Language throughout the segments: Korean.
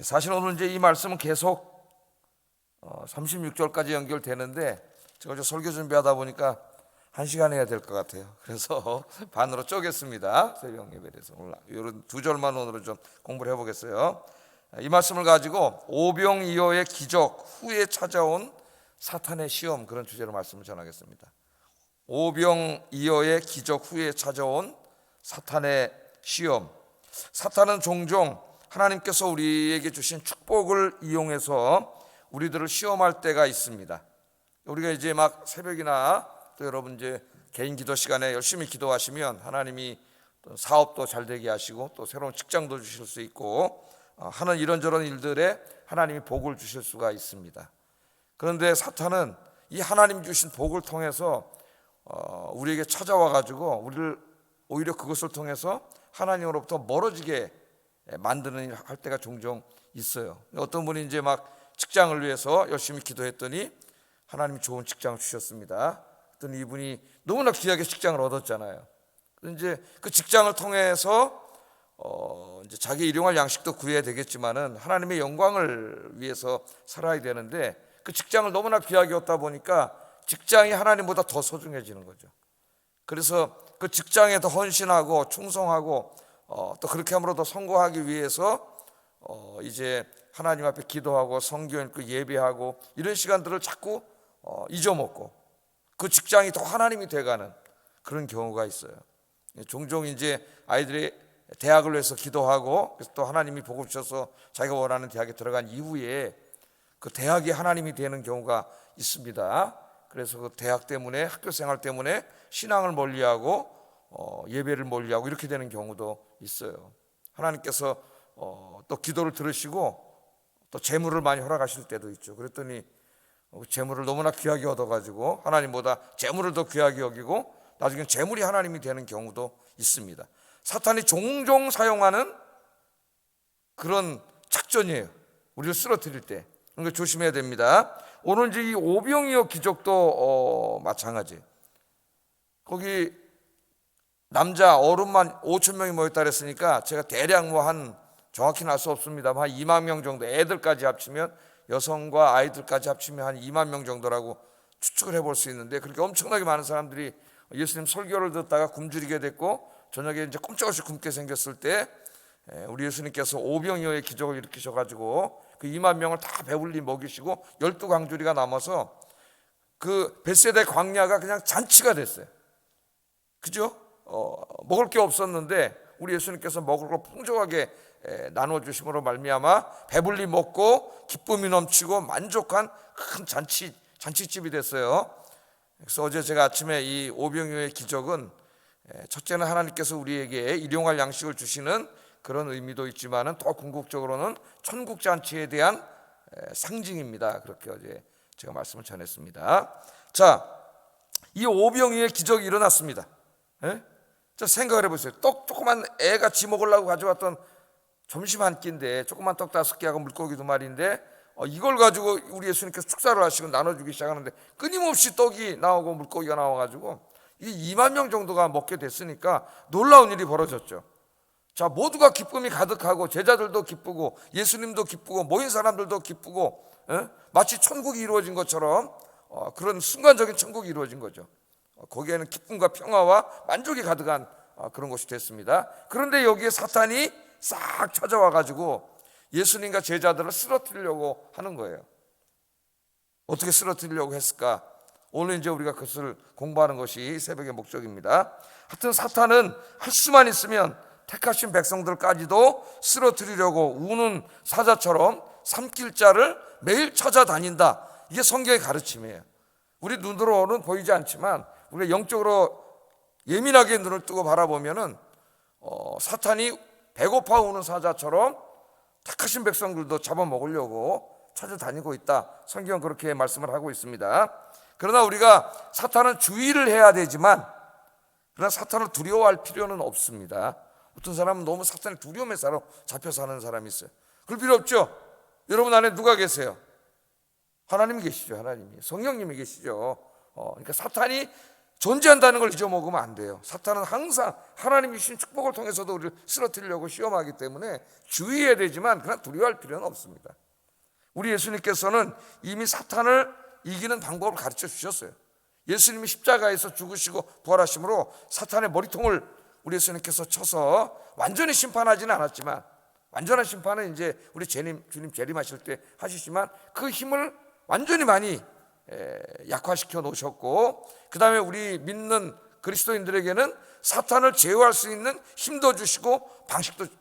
사실 오늘 이제 이 말씀은 계속 36절까지 연결되는데 제가 설교 준비하다 보니까 1시간 해야 될 것 같아요. 그래서 반으로 쪼갰습니다. 새벽 예배에서 오늘 이런 2절만 오늘은 좀 공부를 해보겠어요. 이 말씀을 가지고 오병이어의 기적 후에 찾아온 사탄의 시험, 그런 주제로 말씀을 전하겠습니다. 오병이어의 기적 후에 찾아온 사탄의 시험. 사탄은 종종 하나님께서 우리에게 주신 축복을 이용해서 우리들을 시험할 때가 있습니다. 우리가 이제 막 새벽이나 또 여러분 이제 개인 기도 시간에 열심히 기도하시면 하나님이 또 사업도 잘 되게 하시고 또 새로운 직장도 주실 수 있고 하는 이런저런 일들에 하나님이 복을 주실 수가 있습니다. 그런데 사탄은 이 하나님 주신 복을 통해서 우리에게 찾아와 가지고 우리를 오히려 그것을 통해서 하나님으로부터 멀어지게 만드는 일을 할 때가 종종 있어요. 어떤 분이 이제 막 직장을 위해서 열심히 기도했더니 하나님이 좋은 직장을 주셨습니다. 그랬더니 이분이 너무나 귀하게 직장을 얻었잖아요. 이제 그 직장을 통해서 이제 자기 일용할 양식도 구해야 되겠지만은 하나님의 영광을 위해서 살아야 되는데 그 직장을 너무나 귀하게 얻다 보니까 직장이 하나님보다 더 소중해지는 거죠. 그래서 그 직장에 더 헌신하고 충성하고 또 그렇게 함으로 더 성공하기 위해서 이제 하나님 앞에 기도하고 성경 읽고 예배하고 이런 시간들을 자꾸 잊어먹고 그 직장이 더 하나님이 돼가는 그런 경우가 있어요. 종종 이제 아이들이 대학을 위해서 기도하고 그래서 또 하나님이 복을 주셔서 자기가 원하는 대학에 들어간 이후에 그 대학이 하나님이 되는 경우가 있습니다. 그래서 그 대학 때문에 학교 생활 때문에 신앙을 멀리하고 예배를 멀리하고 이렇게 되는 경우도 있어요. 하나님께서 또 기도를 들으시고 또 재물을 많이 허락하실 때도 있죠. 그랬더니 재물을 너무나 귀하게 얻어가지고 하나님보다 재물을 더 귀하게 여기고 나중에 재물이 하나님이 되는 경우도 있습니다. 사탄이 종종 사용하는 그런 작전이에요. 우리를 쓰러뜨릴 때. 그러니까 조심해야 됩니다. 오늘 이제 이 오병이어 기적도 마찬가지예요. 거기 남자 어른만 5천 명이 모였다 그랬으니까 제가 대략 한 정확히는 알 수 없습니다만 한 2만 명 정도, 애들까지 합치면 여성과 아이들까지 합치면 한 2만 명 정도라고 추측을 해볼 수 있는데 그렇게 엄청나게 많은 사람들이 예수님 설교를 듣다가 굶주리게 됐고 저녁에 이제 꼼짝없이 굶게 생겼을 때 우리 예수님께서 오병이어의 기적을 일으키셔가지고 그 2만 명을 다 배불리 먹이시고 12광주리가 남아서 그 벳세다 광야가 그냥 잔치가 됐어요. 그죠? 먹을 게 없었는데 우리 예수님께서 먹을 걸 풍족하게 나눠주심으로 말미암아 배불리 먹고 기쁨이 넘치고 만족한 큰 잔치집이 됐어요. 그래서 어제 제가 아침에 이 오병이어의 기적은 첫째는 하나님께서 우리에게 일용할 양식을 주시는 그런 의미도 있지만은 더 궁극적으로는 천국 잔치에 대한 상징입니다. 그렇게 어제 제가 말씀을 전했습니다. 자, 이 오병이어의 기적이 일어났습니다. 자, 생각을 해보세요. 조그만 애가 지 먹으려고 가져왔던 점심 한 끼인데 조그만 떡 5개하고 물고기 2마리인데 이걸 가지고 우리 예수님께서 축사를 하시고 나눠주기 시작하는데 끊임없이 떡이 나오고 물고기가 나와가지고 이 2만 명 정도가 먹게 됐으니까 놀라운 일이 벌어졌죠. 자, 모두가 기쁨이 가득하고 제자들도 기쁘고 예수님도 기쁘고 모인 사람들도 기쁘고 마치 천국이 이루어진 것처럼 그런 순간적인 천국이 이루어진 거죠. 거기에는 기쁨과 평화와 만족이 가득한 그런 것이 됐습니다. 그런데 여기에 사탄이 싹 찾아와 가지고 예수님과 제자들을 쓰러뜨리려고 하는 거예요. 어떻게 쓰러뜨리려고 했을까? 오늘 이제 우리가 그것을 공부하는 것이 새벽의 목적입니다. 하여튼 사탄은 할 수만 있으면 택하신 백성들까지도 쓰러뜨리려고 우는 사자처럼 삼킬 자를 매일 찾아다닌다. 이게 성경의 가르침이에요. 우리 눈으로는 보이지 않지만 우리가 영적으로 예민하게 눈을 뜨고 바라보면은 사탄이 배고파 우는 사자처럼 택하신 백성들도 잡아먹으려고 찾아다니고 있다. 성경은 그렇게 말씀을 하고 있습니다. 그러나 우리가 사탄은 주의를 해야 되지만 그러나 사탄을 두려워할 필요는 없습니다. 어떤 사람은 너무 사탄의 두려움에 잡혀 사는 사람이 있어요. 그럴 필요 없죠. 여러분 안에 누가 계세요? 하나님이 계시죠. 하나님이 성령님이 계시죠. 그러니까 사탄이 존재한다는 걸 잊어먹으면 안 돼요. 사탄은 항상 하나님이 주신 축복을 통해서도 우리를 쓰러뜨리려고 시험하기 때문에 주의해야 되지만 그러나 두려워할 필요는 없습니다. 우리 예수님께서는 이미 사탄을 이기는 방법을 가르쳐 주셨어요. 예수님이 십자가에서 죽으시고 부활하심으로 사탄의 머리통을 우리 예수님께서 쳐서 완전히 심판하지는 않았지만, 완전한 심판은 이제 우리 주님 재림하실 때 하시지만 그 힘을 완전히 많이 약화시켜 놓으셨고, 그 다음에 우리 믿는 그리스도인들에게는 사탄을 제어할 수 있는 힘도 주시고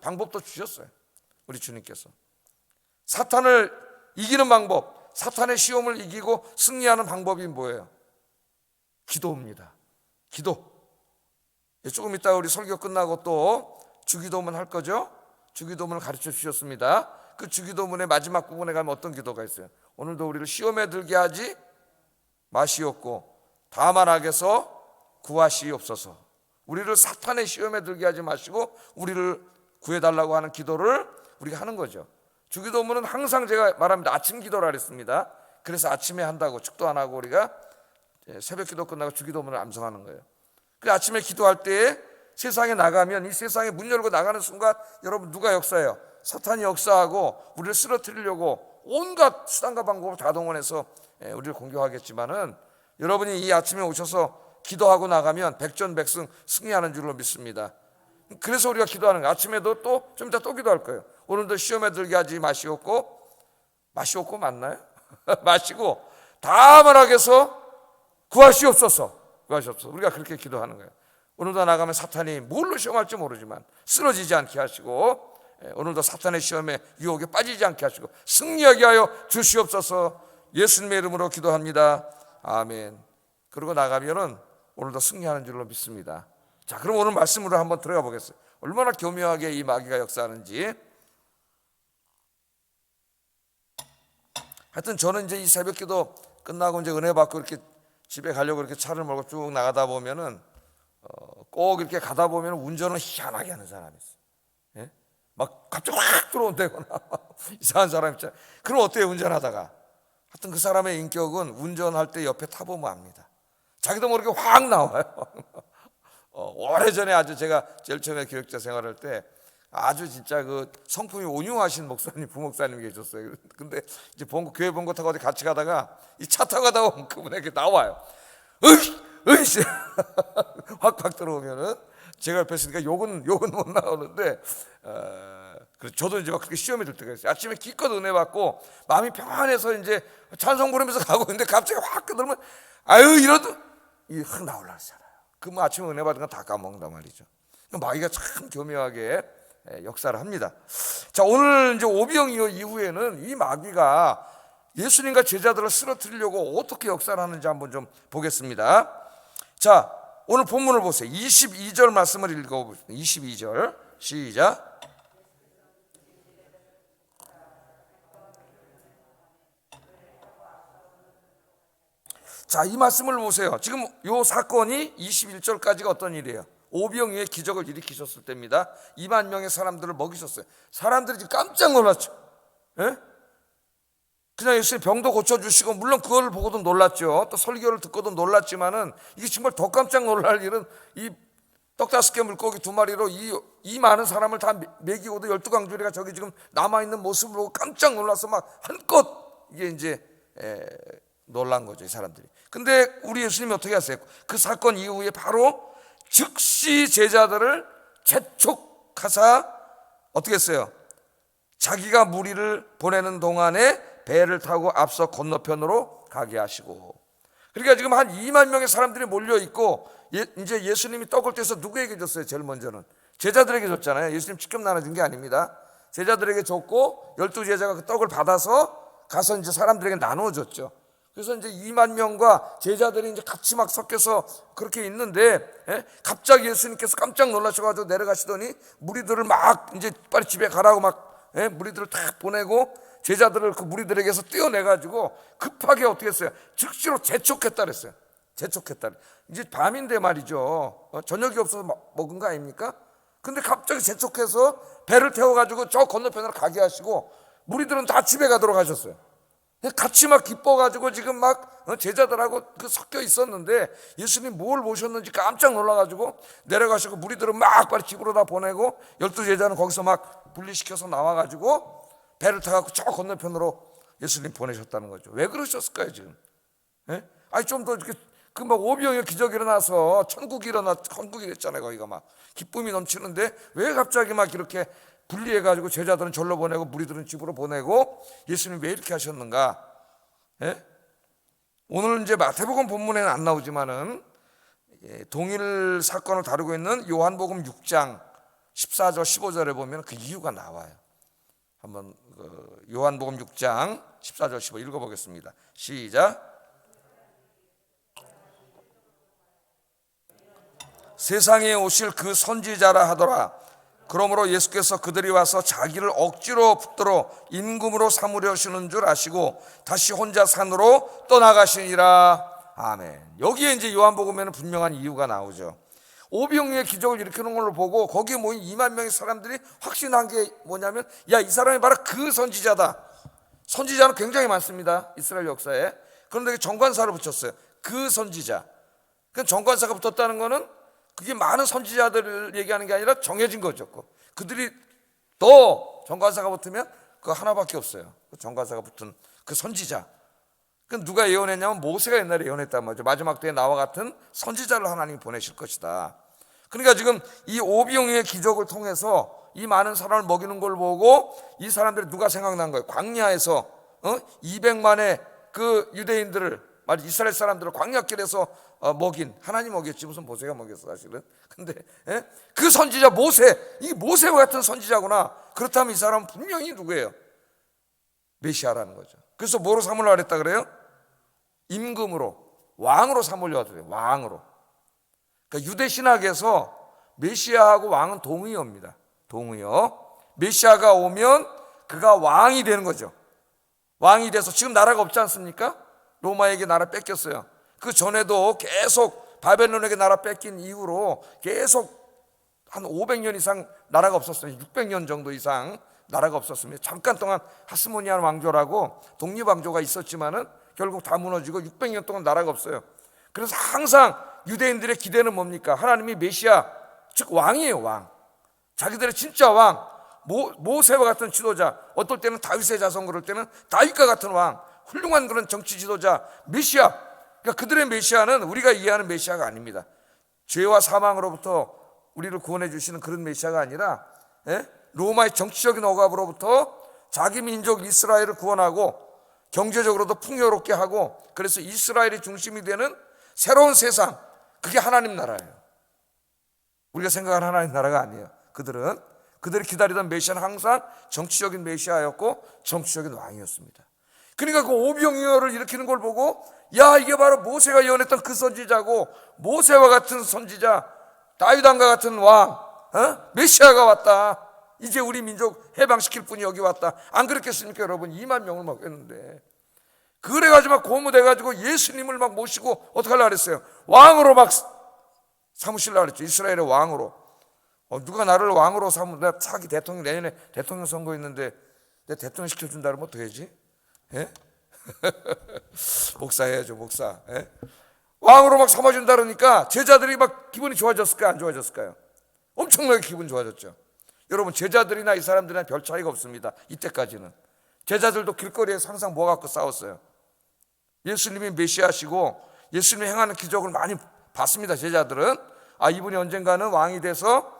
방법도 주셨어요. 우리 주님께서 사탄을 이기는 방법, 사탄의 시험을 이기고 승리하는 방법이 뭐예요? 기도입니다. 기도. 조금 이따 우리 설교 끝나고 또 주기도문 할 거죠? 주기도문을 가르쳐 주셨습니다. 그 주기도문의 마지막 부분에 가면 어떤 기도가 있어요? 오늘도 우리를 시험에 들게 하지 마시옵고 다만 악에서 구하시옵소서. 우리를 사탄의 시험에 들게 하지 마시고 우리를 구해달라고 하는 기도를 우리가 하는 거죠. 주기도문은 항상 제가 말합니다. 아침 기도라 그랬습니다. 그래서 아침에 한다고, 축도 안 하고 우리가 새벽 기도 끝나고 주기도문을 암송하는 거예요. 그 아침에 기도할 때에 세상에 나가면, 이 세상에 문 열고 나가는 순간 여러분 누가 역사해요? 사탄이 역사하고 우리를 쓰러뜨리려고 온갖 수단과 방법을 다 동원해서 우리를 공격하겠지만은, 여러분이 이 아침에 오셔서 기도하고 나가면 백전백승 승리하는 줄로 믿습니다. 그래서 우리가 기도하는 거예요. 아침에도 또 좀 이따 또 기도할 거예요. 오늘도 시험에 들게 하지 마시옵고, 마시옵고 맞나요? 마시고 다만 악에서 구하시옵소서. 구하시옵소서. 우리가 그렇게 기도하는 거예요. 오늘도 나가면 사탄이 뭘로 시험할지 모르지만 쓰러지지 않게 하시고, 오늘도 사탄의 시험에 유혹에 빠지지 않게 하시고 승리하게 하여 주시옵소서. 예수님의 이름으로 기도합니다. 아멘. 그러고 나가면은 오늘도 승리하는 줄로 믿습니다. 자, 그럼 오늘 말씀으로 한번 들어가 보겠어요. 얼마나 교묘하게 이 마귀가 역사하는지. 하여튼 저는 이제 이 새벽 기도 끝나고 이제 은혜 받고 이렇게 집에 가려고 이렇게 차를 몰고 쭉 나가다 보면은 꼭 이렇게 가다 보면 운전을 희한하게 하는 사람이 있어요. 예? 막 갑자기 확 들어온다거나 이상한 사람 있잖아요. 그럼 어때요, 운전하다가? 하여튼 그 사람의 인격은 운전할 때 옆에 타보면 압니다. 자기도 모르게 확 나와요. 오래전에 아주 제가 제일 처음에 교육자 생활할 때 아주 진짜 그 성품이 온유하신 목사님, 부목사님이 계셨어요. 근데 이제 교회 본거 타고 어디 같이 가다가 이 차 타고 가다가 그분에게 나와요. 으이씨 확 들어오면은 제가 옆에 있으니까 욕은 못 나오는데, 그래서 저도 이제 막 그렇게 시험에 들 때가 있어요. 아침에 기껏 은혜 받고 마음이 평안해서 이제 찬송 부르면서 가고 있는데 갑자기 확 끄들면 아유 이러도 확 나올라잖아요. 그럼 아침에 은혜 받은 건 다 까먹는단 말이죠. 마귀가 참 교묘하게 역사를 합니다. 자, 오늘 이제 오병 이후에는 이 마귀가 예수님과 제자들을 쓰러뜨리려고 어떻게 역사를 하는지 한번 좀 보겠습니다. 자, 오늘 본문을 보세요. 22절 말씀을 읽어보겠습니다. 22절 시작. 자, 이 말씀을 보세요. 지금 이 사건이 21절까지가 어떤 일이에요? 오병이어의 기적을 일으키셨을 때입니다. 2만 명의 사람들을 먹이셨어요. 사람들이 지금 깜짝 놀랐죠. 예? 그냥 예수님 병도 고쳐주시고, 물론 그걸 보고도 놀랐죠. 또 설교를 듣고도 놀랐지만은 이게 정말 더 깜짝 놀랄 일은 이 떡 5개 물고기 2마리로 이 많은 사람을 다 먹이고도 12강조리가 저기 지금 남아있는 모습을 보고 깜짝 놀라서 막 한껏 이게 이제 놀란 거죠, 이 사람들이. 근데 우리 예수님이 어떻게 하세요? 그 사건 이후에 바로 즉시 제자들을 재촉하사 어떻게 했어요? 자기가 무리를 보내는 동안에 배를 타고 앞서 건너편으로 가게 하시고. 그러니까 지금 한 2만 명의 사람들이 몰려 있고, 이제 예수님이 떡을 떼서 누구에게 줬어요? 제일 먼저는 제자들에게 줬잖아요. 예수님 직접 나눠준 게 아닙니다. 제자들에게 줬고 12제자가 그 떡을 받아서 가서 이제 사람들에게 나누어 줬죠. 그래서 이제 2만 명과 제자들이 이제 같이 막 섞여서 그렇게 있는데, 갑자기 예수님께서 깜짝 놀라셔가지고 내려가시더니 무리들을 막 이제 빨리 집에 가라고 막 무리들을 다 보내고 제자들을 그 무리들에게서 떼어내가지고 급하게 어떻게 했어요? 즉시로 재촉했다 그랬어요. 재촉했다. 이제 밤인데 말이죠. 저녁이 없어서 먹은 거 아닙니까? 근데 갑자기 재촉해서 배를 태워가지고 저 건너편으로 가게 하시고 무리들은 다 집에 가도록 하셨어요. 같이 막 기뻐가지고 지금 막 제자들하고 섞여 있었는데 예수님 뭘 보셨는지 깜짝 놀라가지고 내려가시고 무리들은 막 빨리 집으로 다 보내고 12제자는 거기서 막 분리시켜서 나와가지고 배를 타갖고 저 건너편으로 예수님 보내셨다는 거죠. 왜 그러셨을까요 지금? 예? 아니 좀 더 이렇게 그 막 오병이어 기적이 일어나서 천국이 됐잖아요. 거기가 막 기쁨이 넘치는데 왜 갑자기 막 이렇게 분리해가지고 제자들은 절로 보내고 무리들은 집으로 보내고 예수님 왜 이렇게 하셨는가? 예? 오늘 이제 마태복음 본문에는 안 나오지만은 동일 사건을 다루고 있는 요한복음 6장 14절 15절에 보면 그 이유가 나와요. 한번 요한복음 6장 14절 15 읽어보겠습니다. 시작. 세상에 오실 그 선지자라 하더라. 그러므로 예수께서 그들이 와서 자기를 억지로 붙들어 임금으로 삼으려시는 줄 아시고 다시 혼자 산으로 떠나가시니라. 아멘. 여기에 이제 요한복음에는 분명한 이유가 나오죠. 오병이어의 기적을 일으키는 걸로 보고 거기에 모인 2만 명의 사람들이 확신한 게 뭐냐면 야, 이 사람이 바로 그 선지자다. 선지자는 굉장히 많습니다, 이스라엘 역사에. 그런데 정관사를 붙였어요. 그 선지자. 그 정관사가 붙었다는 거는 그게 많은 선지자들을 얘기하는 게 아니라 정해진 거죠. 그들이 또 정관사가 붙으면 그 하나밖에 없어요. 정관사가 붙은 그 선지자. 그 누가 예언했냐면 모세가 옛날에 예언했단 말이죠. 마지막 때에 나와 같은 선지자를 하나님이 보내실 것이다. 그러니까 지금 이 오병이어의 기적을 통해서 이 많은 사람을 먹이는 걸 보고 이 사람들이 누가 생각난 거예요. 광야에서 200만의 그 유대인들을 이스라엘 사람들을 광야길에서 먹인 하나님 먹였지 무슨 모세가 먹였어 사실은. 근데 그 선지자 모세, 이 모세와 같은 선지자구나. 그렇다면 이 사람은 분명히 누구예요? 메시아라는 거죠. 그래서 뭐로 삼으려고 그랬다 그래요? 임금으로, 왕으로 삼으려고 하더래요. 왕으로. 그러니까 유대 신학에서 메시아하고 왕은 동의어입니다. 동의어. 메시아가 오면 그가 왕이 되는 거죠. 왕이 돼서 지금 나라가 없지 않습니까? 로마에게 나라 뺏겼어요. 그 전에도 계속 바벨론에게 나라 뺏긴 이후로 계속 한 500년 이상 나라가 없었어요. 600년 정도 이상 나라가 없었습니다. 잠깐 동안 하스모니안 왕조라고 독립왕조가 있었지만은 결국 다 무너지고 600년 동안 나라가 없어요. 그래서 항상 유대인들의 기대는 뭡니까? 하나님이 메시아, 즉 왕이에요. 왕. 자기들의 진짜 왕, 모세와 같은 지도자, 어떨 때는 다윗의 자손, 그럴 때는 다윗과 같은 왕, 훌륭한 그런 정치 지도자, 메시아. 그러니까 그들의 메시아는 우리가 이해하는 메시아가 아닙니다. 죄와 사망으로부터 우리를 구원해 주시는 그런 메시아가 아니라 로마의 정치적인 억압으로부터 자기 민족 이스라엘을 구원하고 경제적으로도 풍요롭게 하고 그래서 이스라엘이 중심이 되는 새로운 세상, 그게 하나님 나라예요. 우리가 생각하는 하나님 나라가 아니에요. 그들이 기다리던 메시아는 항상 정치적인 메시아였고 정치적인 왕이었습니다. 그러니까 그 오병이어를 일으키는 걸 보고 야, 이게 바로 모세가 예언했던 그 선지자고 모세와 같은 선지자, 다윗왕과 같은 왕, 메시아가 왔다. 이제 우리 민족 해방시킬 분이 여기 왔다. 안 그렇겠습니까 여러분? 2만 명을 먹였는데. 그래가지고 막 고무돼가지고 예수님을 막 모시고 어떻게 하려고 그랬어요? 왕으로 막 삼으시려고 그랬죠. 이스라엘의 왕으로. 누가 나를 왕으로 내가 차기 대통령, 내년에 대통령 선거 있는데 내 대통령 시켜준다면 어떡하지? 예? 목사해야죠, 목사. 예? 왕으로 막 삼아준다 그러니까 제자들이 막 기분이 좋아졌을까요? 안 좋아졌을까요? 엄청나게 기분 좋아졌죠. 여러분, 제자들이나 이 사람들이나 별 차이가 없습니다. 이때까지는. 제자들도 길거리에서 항상 뭐 갖고 싸웠어요? 예수님이 메시아시고 예수님이 행하는 기적을 많이 봤습니다. 제자들은. 이분이 언젠가는 왕이 돼서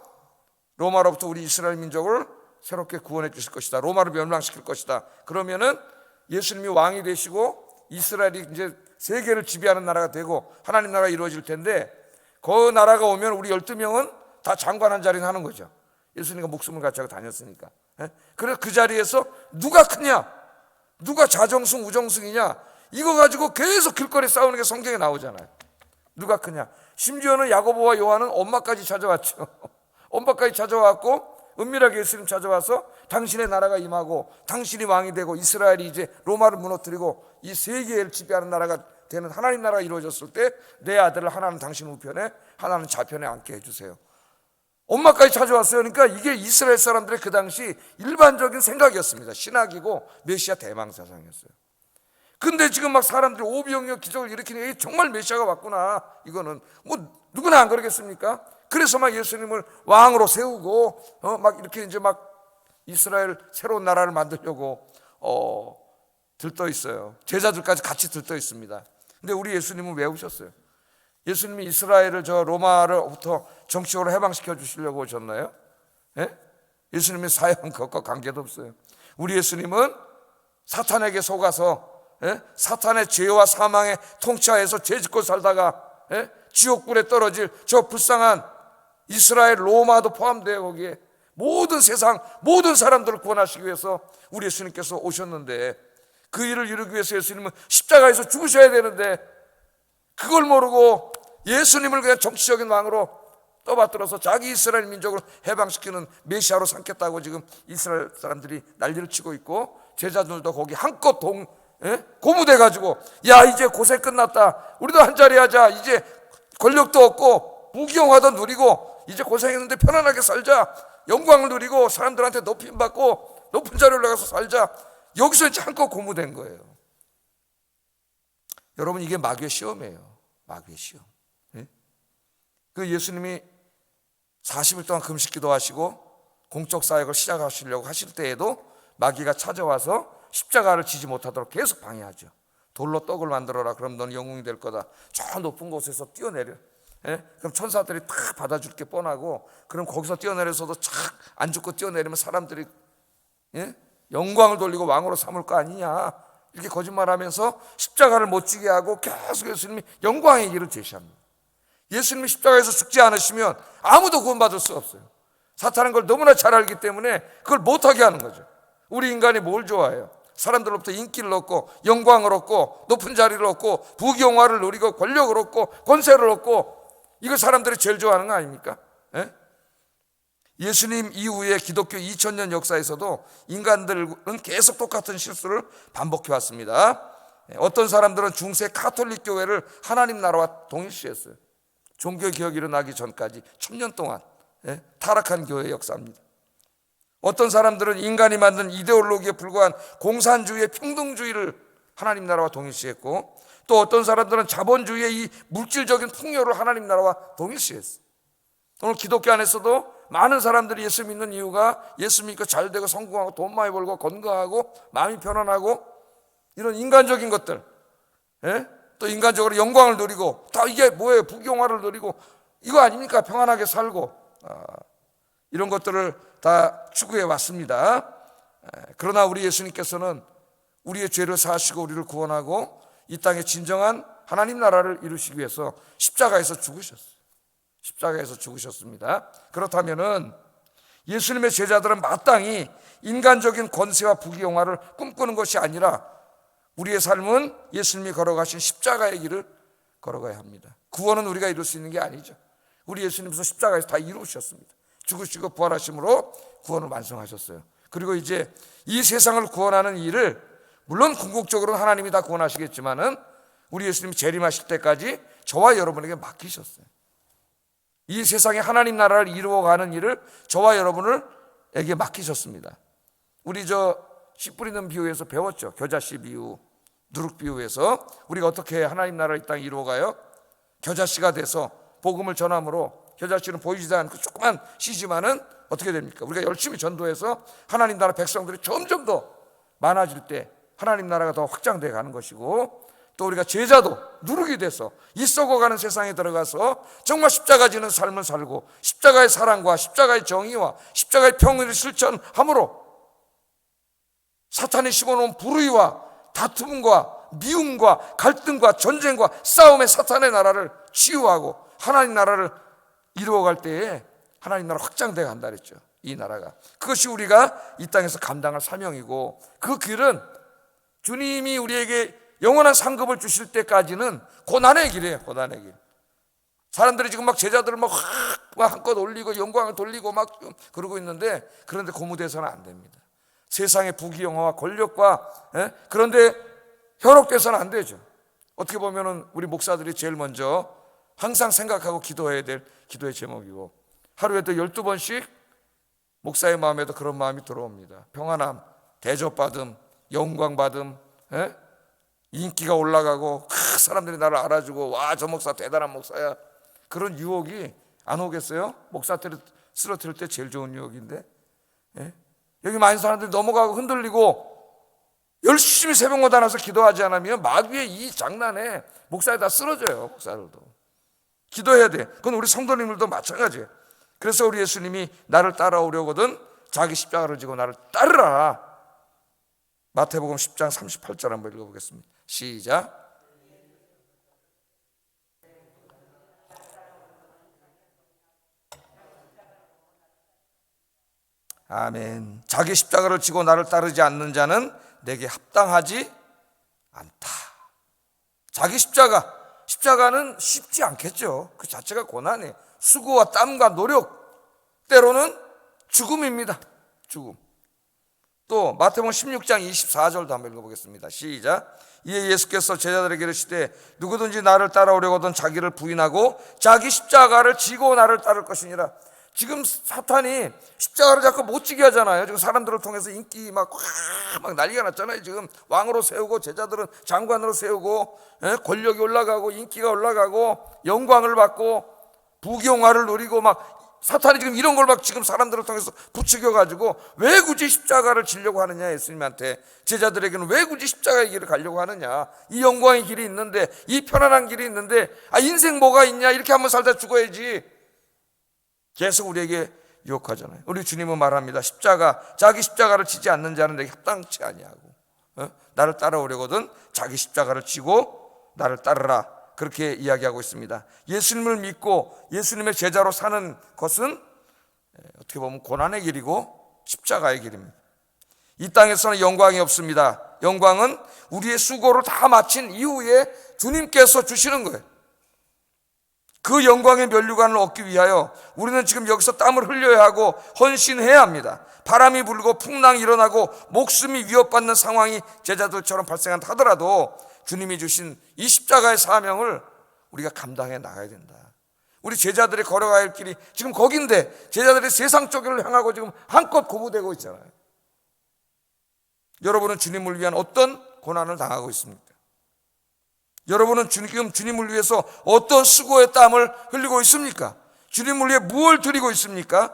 로마로부터 우리 이스라엘 민족을 새롭게 구원해 주실 것이다. 로마를 멸망시킬 것이다. 그러면은 예수님이 왕이 되시고 이스라엘이 이제 세계를 지배하는 나라가 되고 하나님 나라가 이루어질 텐데 그 나라가 오면 우리 12명은 다 장관 한 자리는 하는 거죠. 예수님과 목숨을 같이 하고 다녔으니까. 그래서 그 자리에서 누가 크냐, 누가 자정승 우정승이냐, 이거 가지고 계속 길거리 싸우는 게 성경에 나오잖아요. 누가 크냐. 심지어는 야고보와 요한은 엄마까지 찾아왔죠. 엄마까지 찾아왔고 은밀하게 예수님 찾아와서 당신의 나라가 임하고 당신이 왕이 되고 이스라엘이 이제 로마를 무너뜨리고 이 세계를 지배하는 나라가 되는 하나님 나라가 이루어졌을 때 내 아들을 하나는 당신 우편에 하나는 좌편에 앉게 해주세요. 엄마까지 찾아왔어요. 그러니까 이게 이스라엘 사람들의 그 당시 일반적인 생각이었습니다. 신학이고 메시아 대망사상이었어요. 근데 지금 막 사람들이 오병이어 기적을 일으키는 정말 메시아가 왔구나. 이거는 뭐 누구나 안 그러겠습니까? 그래서 막 예수님을 왕으로 세우고 막 이렇게 이제 막 이스라엘 새로운 나라를 만들려고 들떠 있어요. 제자들까지 같이 들떠 있습니다. 근데 우리 예수님은 왜 오셨어요? 예수님이 이스라엘을 저 로마로부터 정치적으로 해방시켜 주시려고 오셨나요? 예? 예수님의 사역은 그것과 관계도 없어요. 우리 예수님은 사탄에게 속아서 사탄의 죄와 사망의 통치하에서 죄짓고 살다가 지옥불에 떨어질 저 불쌍한 이스라엘 로마도 포함돼요. 거기에 모든 세상 모든 사람들을 구원하시기 위해서 우리 예수님께서 오셨는데, 그 일을 이루기 위해서 예수님은 십자가에서 죽으셔야 되는데 그걸 모르고 예수님을 그냥 정치적인 왕으로 떠받들어서 자기 이스라엘 민족을 해방시키는 메시아로 삼겠다고 지금 이스라엘 사람들이 난리를 치고 있고, 제자들도 거기 한껏 고무돼가지고 야 이제 고생 끝났다, 우리도 한자리 하자, 이제 권력도 없고 무기영화도 누리고 이제 고생했는데 편안하게 살자, 영광을 누리고 사람들한테 높임 받고 높은 자리에 올라가서 살자, 여기서 이제 한껏 고무된 거예요. 여러분, 이게 마귀의 시험이에요. 마귀의 시험. 그 예수님이 40일 동안 금식 기도하시고 공적 사역을 시작하시려고 하실 때에도 마귀가 찾아와서 십자가를 지지 못하도록 계속 방해하죠. 돌로 떡을 만들어라, 그럼 너는 영웅이 될 거다. 저 높은 곳에서 뛰어내려. 그럼 천사들이 다 받아줄 게 뻔하고, 그럼 거기서 뛰어내려서도 착 안 죽고 뛰어내리면 사람들이 영광을 돌리고 왕으로 삼을 거 아니냐, 이렇게 거짓말하면서 십자가를 못 지게 하고 계속 예수님이 영광의 길을 제시합니다. 예수님이 십자가에서 죽지 않으시면 아무도 구원받을 수 없어요. 사탄은 그걸 너무나 잘 알기 때문에 그걸 못하게 하는 거죠. 우리 인간이 뭘 좋아해요? 사람들로부터 인기를 얻고 영광을 얻고 높은 자리를 얻고 부귀영화를 누리고 권력을 얻고 권세를 얻고, 이걸 사람들이 제일 좋아하는 거 아닙니까? 예수님 이후에 기독교 2000년 역사에서도 인간들은 계속 똑같은 실수를 반복해 왔습니다. 어떤 사람들은 중세 카톨릭 교회를 하나님 나라와 동일시했어요. 종교개혁이 일어나기 전까지 1000년 동안 타락한 교회의 역사입니다. 어떤 사람들은 인간이 만든 이데올로기에 불과한 공산주의의 평등주의를 하나님 나라와 동일시했고, 또 어떤 사람들은 자본주의의 이 물질적인 풍요를 하나님 나라와 동일시했어요. 오늘 기독교 안에서도 많은 사람들이 예수 믿는 이유가 예수 믿고 잘 되고 성공하고 돈 많이 벌고 건강하고 마음이 편안하고 이런 인간적인 것들, 또 인간적으로 영광을 누리고, 다 이게 뭐예요? 부귀영화를 누리고 이거 아닙니까? 평안하게 살고 이런 것들을 다 추구해 왔습니다. 그러나 우리 예수님께서는 우리의 죄를 사하시고 우리를 구원하고 이 땅에 진정한 하나님 나라를 이루시기 위해서 십자가에서 죽으셨어요. 십자가에서 죽으셨습니다. 그렇다면은 예수님의 제자들은 마땅히 인간적인 권세와 부귀영화를 꿈꾸는 것이 아니라 우리의 삶은 예수님이 걸어가신 십자가의 길을 걸어가야 합니다. 구원은 우리가 이룰 수 있는 게 아니죠. 우리 예수님께서 십자가에서 다 이루셨습니다. 죽으시고 부활하심으로 구원을 완성하셨어요. 그리고 이제 이 세상을 구원하는 일을 물론 궁극적으로는 하나님이 다 구원하시겠지만은 우리 예수님이 재림하실 때까지 저와 여러분에게 맡기셨어요. 이 세상에 하나님 나라를 이루어가는 일을 저와 여러분에게 맡기셨습니다. 우리 씨 뿌리는 비유에서 배웠죠. 겨자씨 비유, 누룩 비유에서 우리가 어떻게 하나님 나라를 이 땅에 이루어가요? 겨자씨가 돼서 복음을 전함으로, 겨자씨는 보이지도 않고 조그만 씨지만은 어떻게 됩니까? 우리가 열심히 전도해서 하나님 나라 백성들이 점점 더 많아질 때 하나님 나라가 더 확장되어 가는 것이고, 또 우리가 제자도 누룩이 돼서 이 썩어가는 세상에 들어가서 정말 십자가 지는 삶을 살고 십자가의 사랑과 십자가의 정의와 십자가의 평의를 실천함으로 사탄이 심어놓은 불의와 다툼과 미움과 갈등과 전쟁과 싸움의 사탄의 나라를 치유하고 하나님 나라를 이루어갈 때에 하나님 나라 확장되어 간다 그랬죠. 이 나라가, 그것이 우리가 이 땅에서 감당할 사명이고, 그 길은 주님이 우리에게 영원한 상급을 주실 때까지는 고난의 길이에요. 고난의 길. 사람들이 지금 막 제자들을 막 한껏 올리고 영광을 돌리고 막 그러고 있는데, 그런데 고무돼서는 안 됩니다. 세상의 부귀영화와 권력과 그런데 현혹돼서는 안 되죠. 어떻게 보면은 우리 목사들이 제일 먼저 항상 생각하고 기도해야 될 기도의 제목이고, 하루에도 12번씩 목사의 마음에도 그런 마음이 들어옵니다. 평안함, 대접받음, 영광받음, 인기가 올라가고 사람들이 나를 알아주고 와, 저 목사 대단한 목사야, 그런 유혹이 안 오겠어요? 목사들을 쓰러뜨릴 때 제일 좋은 유혹인데. 예? 여기 많은 사람들이 넘어가고 흔들리고 열심히 새벽마다 나서 기도하지 않으면 마귀의 이 장난에 목사에 다 쓰러져요. 목사들도 기도해야 돼. 그건 우리 성도님들도 마찬가지예요. 그래서 우리 예수님이 나를 따라오려거든 자기 십자가를 지고 나를 따르라. 마태복음 10장 38절 한번 읽어보겠습니다. 시작. 아멘. 자기 십자가를 지고 나를 따르지 않는 자는 내게 합당하지 않다. 자기 십자가는 쉽지 않겠죠. 그 자체가 고난이에요. 수고와 땀과 노력, 때로는 죽음입니다. 죽음. 또 마태복음 16장 24절도 한번 읽어보겠습니다. 시작. 이에 예수께서 제자들에게 이르시되 누구든지 나를 따라오려거든 자기를 부인하고 자기 십자가를 지고 나를 따를 것이니라. 지금 사탄이 십자가를 자꾸 못 지게 하잖아요. 지금 사람들을 통해서 인기 막 난리가 났잖아요. 지금 왕으로 세우고 제자들은 장관으로 세우고 권력이 올라가고 인기가 올라가고 영광을 받고 부귀영화를 누리고 막 사탄이 지금 이런 걸 막 지금 사람들을 통해서 부추겨 가지고 왜 굳이 십자가를 지려고 하느냐. 예수님한테 제자들에게는 왜 굳이 십자가의 길을 가려고 하느냐. 이 영광의 길이 있는데, 이 편안한 길이 있는데 인생 뭐가 있냐, 이렇게 한번 살다 죽어야지. 계속 우리에게 유혹하잖아요. 우리 주님은 말합니다. 자기 십자가를 지지 않는 자는 내게 합당치 아니하고 나를 따라오려거든 자기 십자가를 지고 나를 따르라. 그렇게 이야기하고 있습니다. 예수님을 믿고 예수님의 제자로 사는 것은 어떻게 보면 고난의 길이고 십자가의 길입니다. 이 땅에서는 영광이 없습니다. 영광은 우리의 수고를 다 마친 이후에 주님께서 주시는 거예요. 그 영광의 면류관을 얻기 위하여 우리는 지금 여기서 땀을 흘려야 하고 헌신해야 합니다. 바람이 불고 풍랑이 일어나고 목숨이 위협받는 상황이 제자들처럼 발생한다 하더라도 주님이 주신 이 십자가의 사명을 우리가 감당해 나가야 된다. 우리 제자들이 걸어가야 할 길이 지금 거긴데 제자들이 세상 쪽을 향하고 지금 한껏 고무되고 있잖아요. 여러분은 주님을 위한 어떤 고난을 당하고 있습니까? 여러분은 지금 주님을 위해서 어떤 수고의 땀을 흘리고 있습니까? 주님을 위해 무엇을 드리고 있습니까?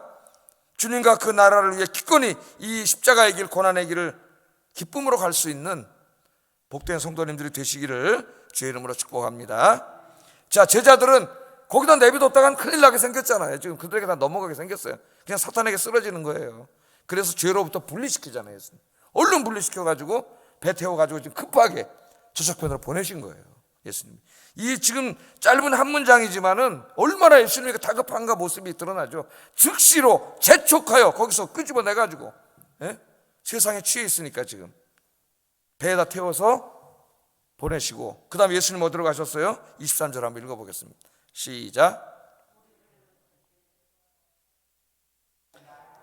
주님과 그 나라를 위해 기꺼이 이 십자가의 길, 고난의 길을 기쁨으로 갈 수 있는 복된 성도님들이 되시기를 주의 이름으로 축복합니다. 자, 제자들은 거기다 내비뒀다간 큰일 나게 생겼잖아요. 지금 그들에게 다 넘어가게 생겼어요. 그냥 사탄에게 쓰러지는 거예요. 그래서 죄로부터 분리시키잖아요. 얼른 분리시켜가지고 배 태워가지고 지금 급하게 저석편으로 보내신 거예요. 예수님. 이 지금 짧은 한 문장이지만은 얼마나 예수님이 다급한가 모습이 드러나죠. 즉시로 재촉하여 거기서 끄집어내가지고 세상에 취해 있으니까 지금 배에다 태워서 보내시고 그 다음에 예수님 어디로 가셨어요? 23절 한번 읽어보겠습니다. 시작.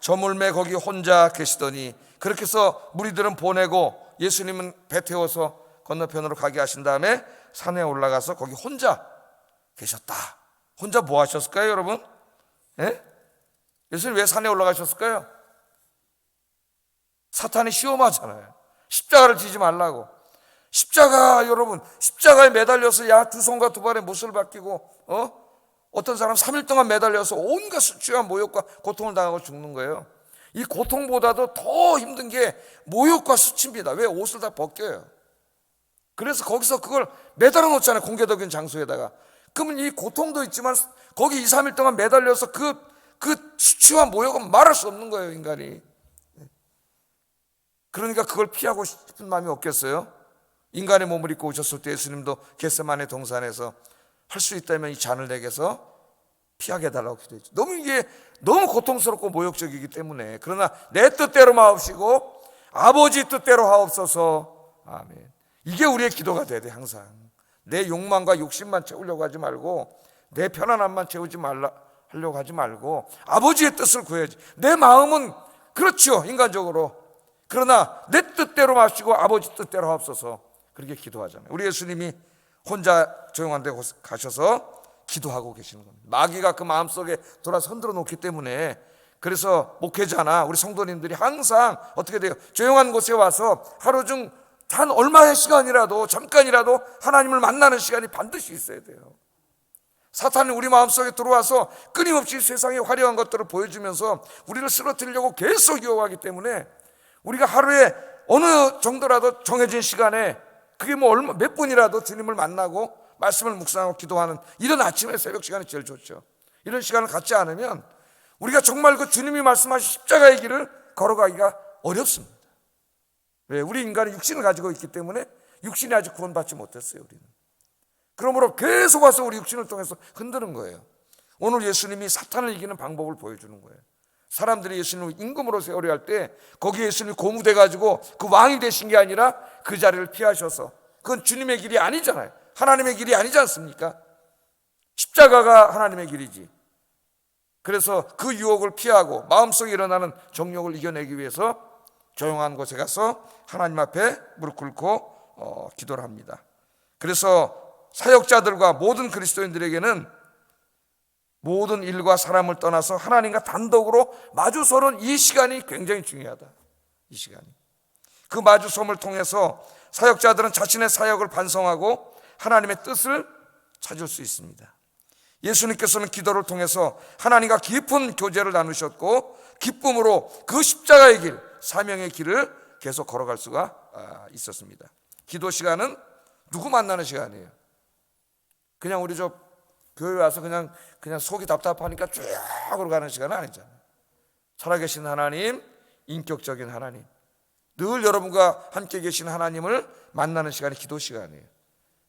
저물매 거기 혼자 계시더니, 그렇게 해서 무리들은 보내고 예수님은 배 태워서 건너편으로 가게 하신 다음에 산에 올라가서 거기 혼자 계셨다. 혼자 뭐 하셨을까요, 여러분? 예수님 왜 산에 올라가셨을까요? 사탄이 시험하잖아요. 십자가를 지지 말라고. 십자가, 여러분, 십자가에 매달려서 야 두 손과 두 발에 못을 박히고 어떤 사람 3일 동안 매달려서 온갖 수치와 모욕과 고통을 당하고 죽는 거예요. 이 고통보다도 더 힘든 게 모욕과 수치입니다. 왜? 옷을 다 벗겨요. 그래서 거기서 그걸 매달아 놓잖아요. 공개적인 장소에다가. 그러면 이 고통도 있지만 거기 2, 3일 동안 매달려서 그 수치와 모욕은 말할 수 없는 거예요, 인간이. 그러니까 그걸 피하고 싶은 마음이 없겠어요? 인간의 몸을 입고 오셨을 때 예수님도 겟세마네 동산에서 할 수 있다면 이 잔을 내게서 피하게 해달라고 기도했죠. 이게 너무 고통스럽고 모욕적이기 때문에. 그러나 내 뜻대로 마옵시고 아버지 뜻대로 하옵소서. 아멘. 이게 우리의 기도가 돼야 돼. 항상 내 욕망과 욕심만 채우려고 하지 말고, 내 편안함만 채우지 말라 하려고 하지 말고 아버지의 뜻을 구해야지. 내 마음은 그렇죠, 인간적으로. 그러나 내 뜻대로 마시고 아버지 뜻대로 하옵소서. 그렇게 기도하잖아요. 우리 예수님이 혼자 조용한 데 가셔서 기도하고 계시는 겁니다. 마귀가 그 마음속에 돌아서 흔들어 놓기 때문에. 그래서 목회자나 우리 성도님들이 항상 어떻게 돼요? 조용한 곳에 와서 하루 중 단 얼마의 시간이라도 잠깐이라도 하나님을 만나는 시간이 반드시 있어야 돼요. 사탄이 우리 마음속에 들어와서 끊임없이 세상의 화려한 것들을 보여주면서 우리를 쓰러뜨리려고 계속 유혹하기 때문에 우리가 하루에 어느 정도라도 정해진 시간에, 그게 뭐 몇 분이라도 주님을 만나고 말씀을 묵상하고 기도하는 이런 아침의 새벽 시간이 제일 좋죠. 이런 시간을 갖지 않으면 우리가 정말 그 주님이 말씀하신 십자가의 길을 걸어가기가 어렵습니다. 왜? 우리 인간이 육신을 가지고 있기 때문에 육신이 아직 구원받지 못했어요. 우리는. 그러므로 계속 와서 우리 육신을 통해서 흔드는 거예요. 오늘 예수님이 사탄을 이기는 방법을 보여주는 거예요. 사람들이 예수님을 임금으로 세우려 할 때 거기에 예수님이 고무돼 가지고 그 왕이 되신 게 아니라 그 자리를 피하셔서, 그건 주님의 길이 아니잖아요. 하나님의 길이 아니지 않습니까? 십자가가 하나님의 길이지. 그래서 그 유혹을 피하고 마음속에 일어나는 정욕을 이겨내기 위해서 조용한 곳에 가서 하나님 앞에 무릎 꿇고 기도를 합니다. 그래서 사역자들과 모든 그리스도인들에게는 모든 일과 사람을 떠나서 하나님과 단독으로 마주서는 이 시간이 굉장히 중요하다. 이 시간이. 그 마주섬을 통해서 사역자들은 자신의 사역을 반성하고 하나님의 뜻을 찾을 수 있습니다. 예수님께서는 기도를 통해서 하나님과 깊은 교제를 나누셨고 기쁨으로 그 십자가의 길, 사명의 길을 계속 걸어갈 수가 있었습니다. 기도 시간은 누구 만나는 시간이에요? 그냥 우리 교회 와서 그냥 속이 답답하니까 쭉 걸어가는 시간은 아니잖아요. 살아계신 하나님, 인격적인 하나님, 늘 여러분과 함께 계신 하나님을 만나는 시간이 기도 시간이에요.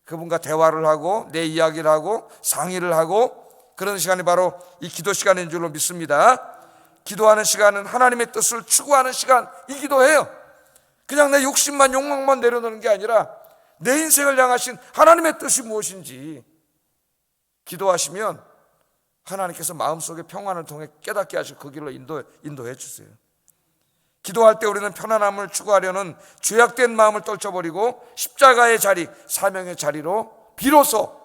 그분과 대화를 하고 내 이야기를 하고 상의를 하고 그런 시간이 바로 이 기도 시간인 줄로 믿습니다. 기도하는 시간은 하나님의 뜻을 추구하는 시간이기도 해요. 그냥 내 욕심만 욕망만 내려놓는 게 아니라 내 인생을 향하신 하나님의 뜻이 무엇인지 기도하시면 하나님께서 마음속에 평안을 통해 깨닫게 하시고 그 길로 인도해 주세요. 기도할 때 우리는 편안함을 추구하려는 죄악된 마음을 떨쳐버리고 십자가의 자리, 사명의 자리로 비로소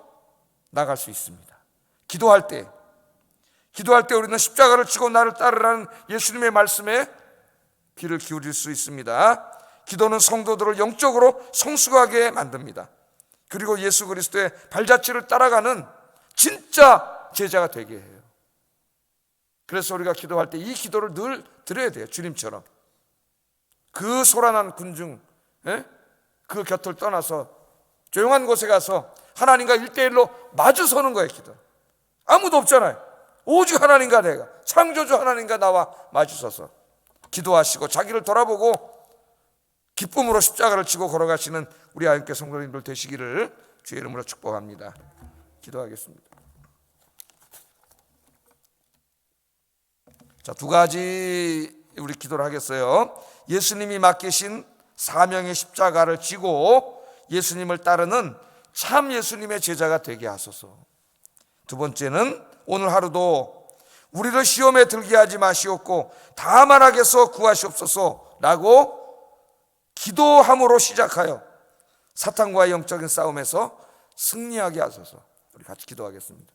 나갈 수 있습니다. 기도할 때 우리는 십자가를 지고 나를 따르라는 예수님의 말씀에 귀를 기울일 수 있습니다. 기도는 성도들을 영적으로 성숙하게 만듭니다. 그리고 예수 그리스도의 발자취를 따라가는 진짜 제자가 되게 해요. 그래서 우리가 기도할 때 이 기도를 늘 드려야 돼요. 주님처럼 그 소란한 군중, 그 곁을 떠나서 조용한 곳에 가서 하나님과 1대1로 마주서는 거예요. 기도. 아무도 없잖아요. 오직 하나님과 내가, 창조주 하나님과 나와 마주서서 기도하시고 자기를 돌아보고 기쁨으로 십자가를 지고 걸어가시는 우리 아임께 성도님들 되시기를 주의 이름으로 축복합니다. 기도하겠습니다. 자, 두 가지 우리 기도를 하겠어요. 예수님이 맡기신 사명의 십자가를 지고 예수님을 따르는 참 예수님의 제자가 되게 하소서. 두 번째는 오늘 하루도 우리를 시험에 들게 하지 마시옵고 다만 악에서 구하시옵소서 라고 기도함으로 시작하여 사탄과의 영적인 싸움에서 승리하게 하소서. 우리 같이 기도하겠습니다.